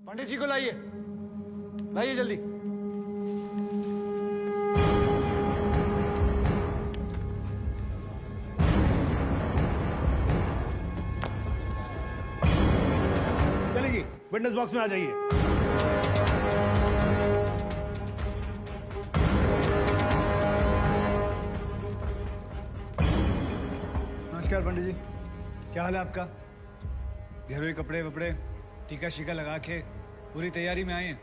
पंडित जी को लाइए, लाइए जल्दी। चलेगी, विटनेस बॉक्स में आ जाइए। नमस्कार पंडित जी, क्या हाल है आपका? घरेलू कपड़े वपड़े टीका शीका लगा के पूरी तैयारी में आए हैं।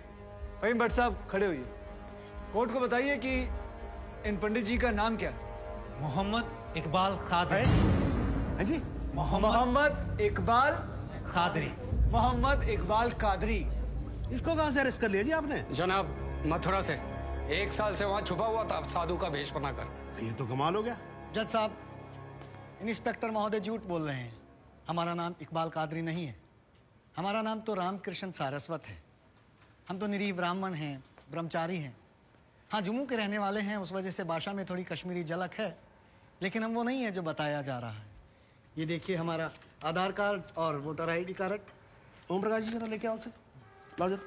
फहीम भट्ट साहब खड़े होइए। कोर्ट को बताइए कि इन पंडित जी का नाम क्या है? मोहम्मद इकबाल कादरी। हाँ जी, मोहम्मद इकबाल कादरी। मोहम्मद इकबाल कादरी। इसको कहां से अरेस्ट कर लिया जी आपने? जनाब, मथुरा से 1 साल से वहां छुपा हुआ था साधु का भेष बनाकर। ये तो कमाल हो गया। जज साहब, इंस्पेक्टर महोदय झूठ बोल रहे हैं। हमारा नाम इकबाल कादरी नहीं है, हमारा नाम तो रामकृष्ण सारस्वत है। हम तो निरीह ब्राह्मण हैं, ब्रह्मचारी हैं। हाँ, जम्मू के रहने वाले हैं, उस वजह से भाषा में थोड़ी कश्मीरी झलक है, लेकिन हम वो नहीं है जो बताया जा रहा है। ये देखिए हमारा आधार कार्ड और voter ID card. Om Prakash ji जरा लेके आओ उसे, लाओ जरा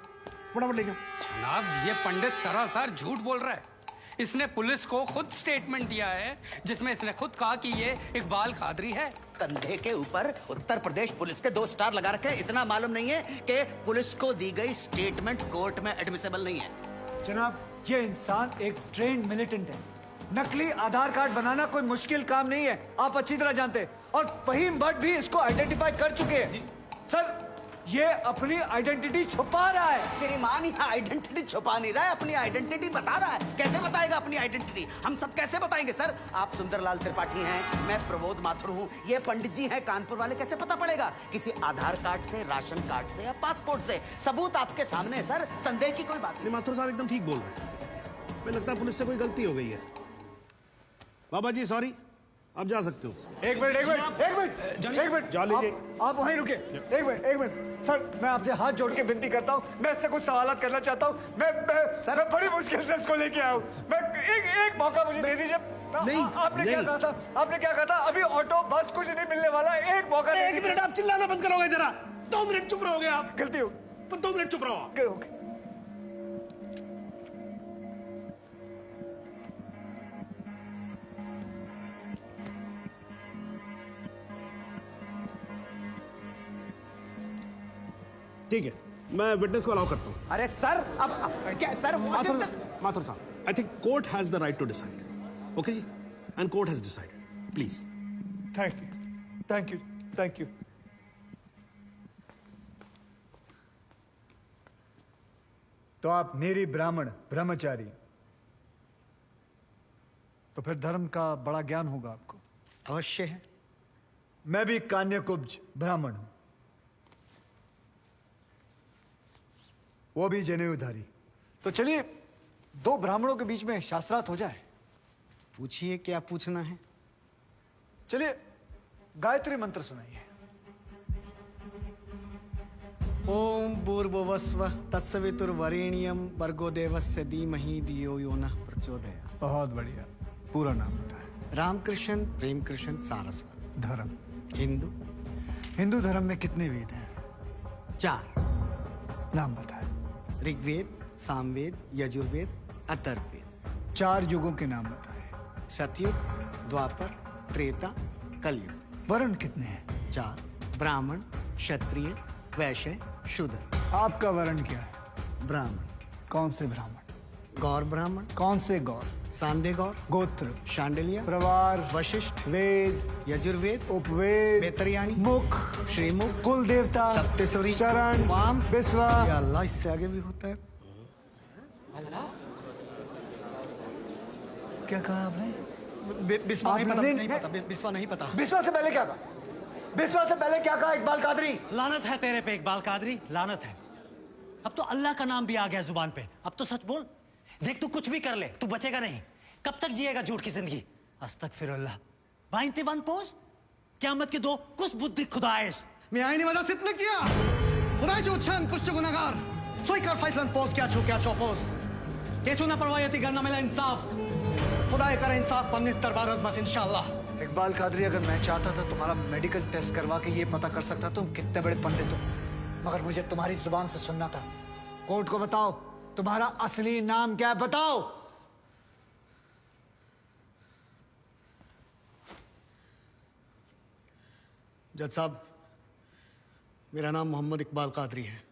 फटाफट लेके आओ। जनाब, ये पंडित सरासर झूठ बोल रहा है। इसने पुलिस को खुद स्टेटमेंट दिया है जिसमें इसने खुद कहा कि ये इकबाल कादरी है। कंधे के ऊपर उत्तर प्रदेश पुलिस के 2 स्टार लगा रखे हैं। इतना मालूम नहीं है कि पुलिस को दी गई स्टेटमेंट कोर्ट में एडमिसिबल नहीं है। जनाब, ये इंसान एक ट्रेंड मिलिटेंट है। नकली आधार कार्ड बनाना कोई मुश्किल काम नहीं है, आप अच्छी तरह जानते हैं। और फहीम भट्ट भी इसको आइडेंटिफाई कर चुके हैं। सर, ये अपनी आइडेंटिटी छुपा रहा है। श्रीमान यहाँ आइडेंटिटी छुपा नहीं रहा है, अपनी आइडेंटिटी बता रहा है। कैसे बताएगा अपनी आइडेंटिटी? हम सब कैसे बताएंगे सर? आप सुंदरलाल त्रिपाठी हैं, मैं प्रबोध माथुर हूँ, ये पंडित जी हैं कानपुर वाले। कैसे पता पड़ेगा? किसी आधार कार्ड से, राशन कार्ड से या पासपोर्ट से। सबूत आपके सामने है सर, संदेह की कोई बात नहीं। माथुर साहब एकदम ठीक बोल रहे हैं। मुझे लगता है पुलिस से कोई गलती हो गई है। बाबा जी सॉरी, आप जा सकते हो। एक मिनट जा लीजिए। आप वहीं रुके। एक मिनट सर, मैं आपसे हाथ जोड़ के विनती करता हूँ, मैं इससे कुछ सवालात करना चाहता हूँ। मैं बड़ी मुश्किल से इसको लेके आया हूँ। मैं एक मौका मुझे दे दीजिए। नहीं, आपने क्या कहा था? आपने क्या कहा था? अभी ऑटो बस कुछ नहीं मिलने वाला है, एक मौका। 1 मिनट आप चिल्लाना बंद करोगे जरा? 2 मिनट चुप रहोगे आप? गलती हो, 2 मिनट चुप रहो। ओके। ठीक है, मैं विटनेस को अलाउ करता हूँ। अरे सर, अब क्या सर? माथुर साहब, I think court has the right to decide. Okay जी, and court has decided. Please. Thank you. तो आप मेरी ब्राह्मण ब्रह्मचारी, तो फिर धर्म का बड़ा ज्ञान होगा आपको। अवश्य है। मैं भी कान्यकुब्ज ब्राह्मण हूं, वो भी जनेऊधारी। तो चलिए 2 ब्राह्मणों के बीच में शास्त्रार्थ हो जाए। पूछिए, क्या पूछना है? चलिए गायत्री मंत्र सुनाइए। ओम भूर्भुवस्वः तत्सवितुर्वरेण्यं भर्गो देवस्य धीमहि धियो यो नः प्रचोदयात्। बहुत बढ़िया, पूरा नाम बताएं। रामकृष्ण प्रेमकृष्ण सारस्वत। धर्म? हिंदू धर्म में कितने वेद हैं? 4। नाम बताएं। ऋग्वेद, सामवेद, यजुर्वेद, अथर्ववेद। 4 युगों के नाम बताएं। सतयुग, द्वापर, त्रेता, कलयुग। वर्ण कितने हैं? 4। ब्राह्मण, क्षत्रिय, वैश्य, शूद्र। आपका वर्ण क्या है? ब्राह्मण। कौन से ब्राह्मण? गौर ब्राह्मण। कौन से गौर? सांदे गौर। गोत्र? शांडिलिया। प्रवार? वशिष्ठ। वेद? यजुर्वेद। उपवेद? बेतरयानी। मुख? श्रीमुख। कुल देवता? सप्तसुरी। चरण? वाम। बिस्वा? या अल्लाह, इससे आगे भी होता है। क्या कहा आपने? बिस्वा नहीं पता, आपने- नहीं पता, बिस्वा नहीं पता। बिस्वा से पहले क्या कहा? बिस्वा से पहले क्या कहा इकबाल कादरी? लानत है तेरे पे इकबाल कादरी, लानत है। अब तो अल्लाह का नाम भी आ गया जुबान पे। अब तो सच बोल। देख, तू कुछ भी कर ले, तू बचेगा नहीं। कब तक जिएगा झूठ की जिंदगी? अस्तगफिरुल्लाह। 91 पोस्ट क़यामत के 2 कुछ बुद्धि खुदाइश। मैं आईने वाला सितने किया खुदा जो उच्छान कुछ गुनाहगार सोई कर फैसलन पोस्ट क्या छो पोस्ट केचो ना परवायती करना मिला इंसाफ खुदा करे इंसाफ पन्ने दरबार बस इंशाल्लाह। इकबाल कादरी, अगर मैं चाहता था तुम्हारा मेडिकल टेस्ट करवा के ये पता कर सकता तुम कितने बड़े पंडित हो। मगर मुझे तुम्हारी जुबान से सुनना था। कोर्ट को बताओ तुम्हारा असली नाम क्या है, बताओ। जज साहब, मेरा नाम मोहम्मद इकबाल कादरी है।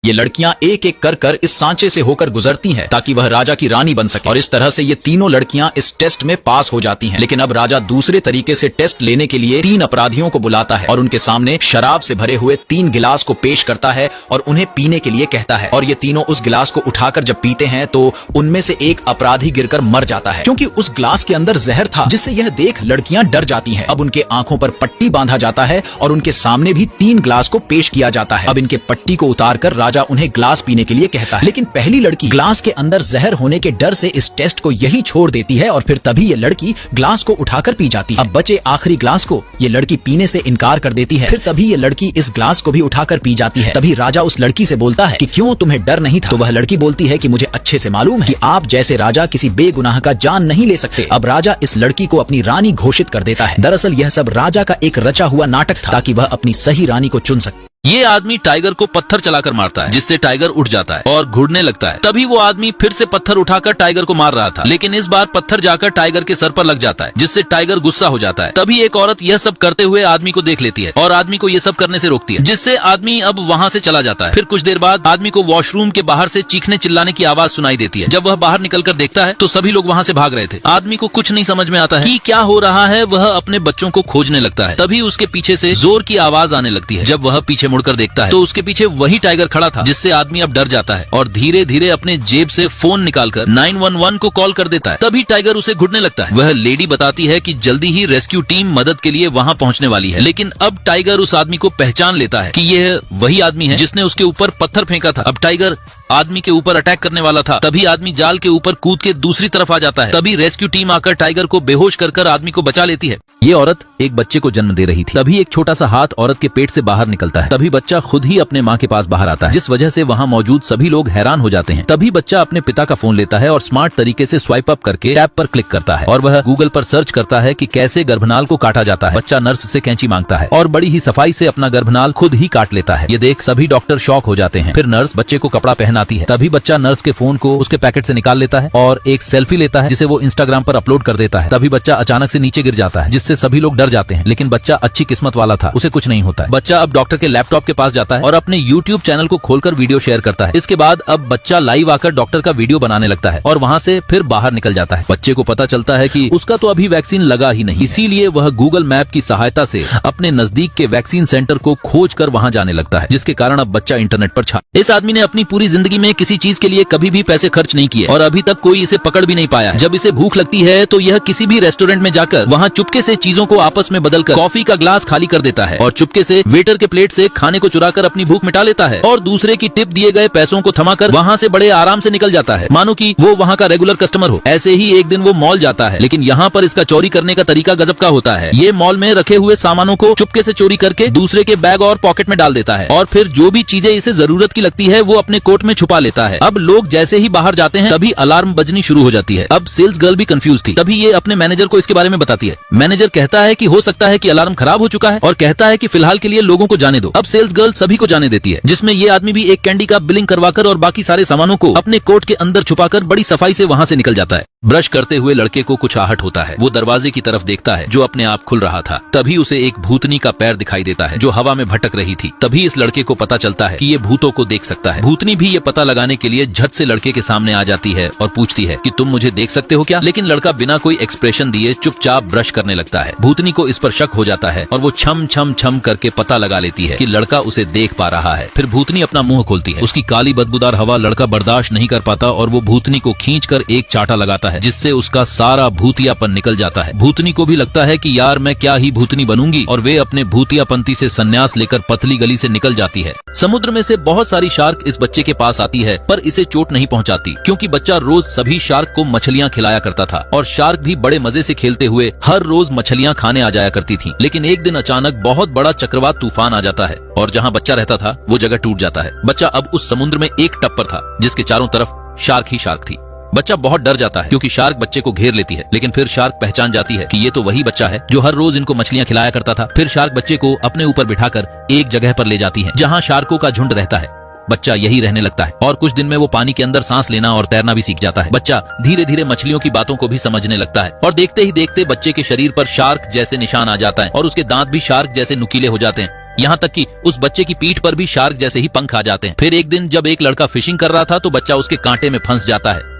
ये लड़कियां एक एक कर कर इस सांचे से होकर गुजरती हैं ताकि वह राजा की रानी बन सके, और इस तरह से ये तीनों लड़कियां इस टेस्ट में पास हो जाती हैं। लेकिन अब राजा दूसरे तरीके से टेस्ट लेने के लिए 3 अपराधियों को बुलाता है और उनके सामने शराब से भरे हुए 3 गिलास को पेश करता है और उन्हें पीने के लिए कहता है। और ये तीनों उस गिलास को उठाकर जब पीते हैं तो उनमें से एक अपराधी गिरकर मर जाता है, क्योंकि उस ग्लास के अंदर जहर था, जिससे यह देख लड़कियां डर जाती हैं। अब उनके आंखों पर पट्टी बांधा जाता है और उनके सामने भी 3 गिलास को पेश किया जाता है। अब इनके पट्टी को उतारकर राजा उन्हें ग्लास पीने के लिए कहता है, लेकिन पहली लड़की ग्लास के अंदर जहर होने के डर से इस टेस्ट को यही छोड़ देती है और फिर तभी ये लड़की ग्लास को उठाकर पी जाती है। अब बचे आखिरी ग्लास को ये लड़की पीने से इनकार कर देती है, फिर तभी ये लड़की इस ग्लास को भी उठाकर पी जाती है। तभी राजा उस लड़की से बोलता है कि क्यों तुम्हें डर नहीं था? तो वह लड़की बोलती है कि मुझे अच्छे से मालूम है कि आप जैसे राजा किसी बेगुनाह का जान नहीं ले सकते। अब राजा इस लड़की को अपनी रानी घोषित कर देता है। दरअसल यह सब राजा का एक रचा हुआ नाटक था ताकि वह अपनी सही रानी को चुन सके। ये आदमी टाइगर को पत्थर चलाकर मारता है, जिससे टाइगर उठ जाता है और घुड़ने लगता है। तभी वो आदमी फिर से पत्थर उठाकर टाइगर को मार रहा था, लेकिन इस बार पत्थर जाकर टाइगर के सर पर लग जाता है, जिससे टाइगर गुस्सा हो जाता है। तभी एक औरत यह सब करते हुए आदमी को देख लेती है और आदमी को ये सब करने से रोकती है, जिससे आदमी अब वहाँ से चला जाता है। फिर कुछ देर बाद आदमी को वॉशरूम के बाहर से चीखने चिल्लाने की आवाज सुनाई देती है। जब वह बाहर निकलकर देखता है तो सभी लोग वहाँ से भाग रहे थे। आदमी को कुछ नहीं समझ में आता है कि क्या हो रहा है। वह अपने बच्चों को खोजने लगता है। तभी उसके पीछे से जोर की आवाज आने लगती है। जब वह पीछे मुड़कर देखता है तो उसके पीछे वही टाइगर खड़ा था, जिससे आदमी अब डर जाता है और धीरे धीरे अपने जेब से फोन निकालकर 911 को कॉल कर देता है। तभी टाइगर उसे घुटने लगता है। वह लेडी बताती है कि जल्दी ही रेस्क्यू टीम मदद के लिए वहां पहुंचने वाली है, लेकिन अब टाइगर उस आदमी को पहचान लेता है कि यह वही आदमी है जिसने उसके ऊपर पत्थर फेंका था। अब टाइगर आदमी के ऊपर अटैक करने वाला था। तभी आदमी जाल के ऊपर कूद के दूसरी तरफ आ जाता है। तभी रेस्क्यू टीम आकर टाइगर को बेहोश कर आदमी को बचा लेती है। ये औरत एक बच्चे को जन्म दे रही थी। तभी एक छोटा सा हाथ औरत के पेट से बाहर निकलता है। तभी बच्चा खुद ही अपने माँ के पास बाहर आता है, जिस वजह से वहाँ मौजूद सभी लोग हैरान हो जाते हैं। तभी बच्चा अपने पिता का फोन लेता है और स्मार्ट तरीके से स्वाइप अप करके टैब पर क्लिक करता है और वह गूगल पर सर्च करता है कि कैसे गर्भनाल को काटा जाता है। बच्चा नर्स से कैंची मांगता है और बड़ी ही सफाई से अपना गर्भनाल खुद ही काट लेता है। ये देख सभी डॉक्टर शॉक हो जाते हैं। फिर नर्स बच्चे को कपड़ा पहनाती है। तभी बच्चा नर्स के फोन को उसके पैकेट से निकाल लेता है और एक सेल्फी लेता है, जिसे वो इंस्टाग्राम पर अपलोड कर देता है। तभी बच्चा अचानक से नीचे गिर जाता है, जिससे सभी लोग डर जाते हैं, लेकिन बच्चा अच्छी किस्मत वाला था, उसे कुछ नहीं होता है। बच्चा अब डॉक्टर के लैपटॉप के पास जाता है और अपने YouTube चैनल को खोलकर वीडियो शेयर करता है। इसके बाद अब बच्चा लाइव आकर डॉक्टर का वीडियो बनाने लगता है और वहाँ से फिर बाहर निकल जाता है। बच्चे को पता चलता है कि उसका तो अभी वैक्सीन लगा ही नहीं, इसीलिए वह गूगल मैप की सहायता से अपने नजदीक के वैक्सीन सेंटर को खोज कर वहाँ जाने लगता है, जिसके कारण अब बच्चा इंटरनेट पर छा। इस आदमी ने अपनी पूरी जिंदगी में किसी चीज के लिए कभी भी पैसे खर्च नहीं किए और अभी तक कोई इसे पकड़ भी नहीं पाया है। जब इसे भूख लगती है तो यह किसी भी रेस्टोरेंट में जाकर वहाँ चुपके से चीजों को आपस में बदलकर कॉफी का ग्लास खाली कर देता है और चुपके से वेटर के प्लेट से खाने को चुराकर अपनी भूख मिटा लेता है और दूसरे की टिप दिए गए पैसों को थमाकर वहाँ से बड़े आराम से निकल जाता है, मानो कि वो वहाँ का रेगुलर कस्टमर हो। ऐसे ही एक दिन वो मॉल जाता है, लेकिन यहाँ पर इसका चोरी करने का तरीका गजब का होता है। ये मॉल में रखे हुए सामानों को चुपके से चोरी करके दूसरे के बैग और पॉकेट में डाल देता है और फिर जो भी चीजें इसे जरूरत की लगती है वो अपने कोट में छुपा लेता है। अब लोग जैसे ही बाहर जाते हैं तभी अलार्म बजनी शुरू हो जाती है। अब सेल्स गर्ल भी कंफ्यूज थी। तभी ये अपने मैनेजर को इसके बारे में बताती है। मैनेजर कहता है कि हो सकता है कि अलार्म खराब हो चुका है और कहता है कि फिलहाल के लिए लोगों को जाने दो। अब सेल्स गर्ल सभी को जाने देती है, जिसमें ये आदमी भी एक कैंडी का बिलिंग करवाकर और बाकी सारे सामानों को अपने कोट के अंदर छुपाकर बड़ी सफाई से वहाँ से निकल जाता है। ब्रश करते हुए लड़के को कुछ आहट होता है। वो दरवाजे की तरफ देखता है जो अपने आप खुल रहा था। तभी उसे एक भूतनी का पैर दिखाई देता है जो हवा में भटक रही थी। तभी इस लड़के को पता चलता है कि ये भूतों को देख सकता है। भूतनी भी ये पता लगाने के लिए झट से लड़के के सामने आ जाती है और पूछती है कि तुम मुझे देख सकते हो क्या? लेकिन लड़का बिना कोई एक्सप्रेशन दिए चुपचाप ब्रश करने लगता है। भूतनी को इस पर शक हो जाता है और वो छम छम छम करके पता लगा लेती है कि लड़का उसे देख पा रहा है। फिर भूतनी अपना मुंह खोलती है। उसकी काली बदबूदार हवा लड़का बर्दाश्त नहीं कर पाता और वो भूतनी को खींचकर एक चाटा लगाता है, जिससे उसका सारा भूतियापन निकल जाता है। भूतनी को भी लगता है कि यार मैं क्या ही भूतनी बनूंगी और वे अपने भूतियापंती से संन्यास लेकर पतली गली से निकल जाती है। समुद्र में से बहुत सारी शार्क इस बच्चे के पास आती है, पर इसे चोट नहीं पहुंचाती, क्योंकि बच्चा रोज सभी शार्क को मछलियां खिलाया करता था और शार्क भी बड़े मजे से खेलते हुए हर रोज मछलियां खाने आ जाया करती थी। लेकिन एक दिन अचानक बहुत बड़ा चक्रवात तूफान आ जाता है और जहाँ बच्चा रहता था वो जगह टूट जाता है। बच्चा अब उस समुद्र में एक टप्पर था जिसके चारों तरफ शार्क ही शार्क थी। बच्चा बहुत डर जाता है क्योंकि शार्क बच्चे को घेर लेती है, लेकिन फिर शार्क पहचान जाती है कि ये तो वही बच्चा है जो हर रोज इनको मछलियां खिलाया करता था। फिर शार्क बच्चे को अपने ऊपर बिठाकर एक जगह पर ले जाती है जहाँ शार्कों का झुंड रहता है। बच्चा यही रहने लगता है और कुछ दिन में वो पानी के अंदर सांस लेना और तैरना भी सीख जाता है। बच्चा धीरे धीरे मछलियों की बातों को भी समझने लगता है और देखते ही देखते बच्चे के शरीर पर शार्क जैसे निशान आ जाता है और उसके दांत भी शार्क जैसे नुकीले हो जाते हैं। यहाँ तक कि उस बच्चे की पीठ पर भी शार्क जैसे ही पंख आ जाते हैं। फिर एक दिन जब एक लड़का फिशिंग कर रहा था तो बच्चा उसके कांटे में फंस जाता है।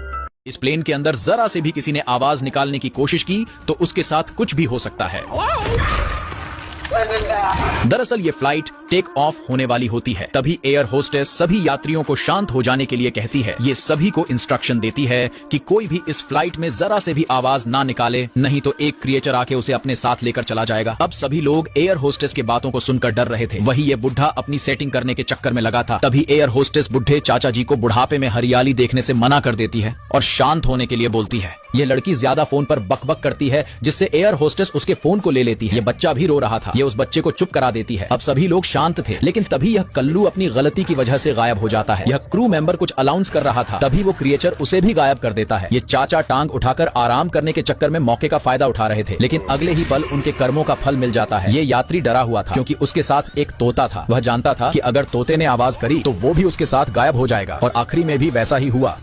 इस प्लेन के अंदर जरा से भी किसी ने आवाज निकालने की कोशिश की तो उसके साथ कुछ भी हो सकता है। दरअसल ये फ्लाइट टेक ऑफ होने वाली होती है, तभी एयर होस्टेस सभी यात्रियों को शांत हो जाने के लिए कहती है। ये सभी को इंस्ट्रक्शन देती है कि कोई भी इस फ्लाइट में जरा से भी आवाज ना निकाले, नहीं तो एक क्रिएचर आके उसे अपने साथ लेकर चला जाएगा। अब सभी लोग एयर होस्टेस की बातों को सुनकर डर रहे थे। वही ये बुढ़ा अपनी सेटिंग करने के चक्कर में लगा था। तभी एयर होस्टेस बुढ़े चाचा जी को बुढ़ापे में हरियाली देखने से मना कर देती है और शांत होने के लिए बोलती है। ये लड़की ज्यादा फोन पर बकबक करती है जिससे एयर होस्टेस उसके फोन को ले लेती है। ये बच्चा भी रो रहा था, ये उस बच्चे को चुप करा देती है। अब सभी लोग शांत थे, लेकिन तभी यह कल्लू अपनी गलती की वजह से गायब हो जाता है। यह क्रू मेंबर कुछ अनाउंस कर रहा था, तभी वो क्रिएचर उसे भी गायब कर देता है। ये चाचा टांग उठाकर आराम करने के चक्कर में मौके का फायदा उठा रहे थे, लेकिन अगले ही पल उनके कर्मों का फल मिल जाता है। ये यात्री डरा हुआ था क्योंकि उसके साथ एक तोता था। वह जानता था कि अगर तोते ने आवाज करी तो वो भी उसके साथ गायब हो जाएगा और आखिरी में भी वैसा ही हुआ।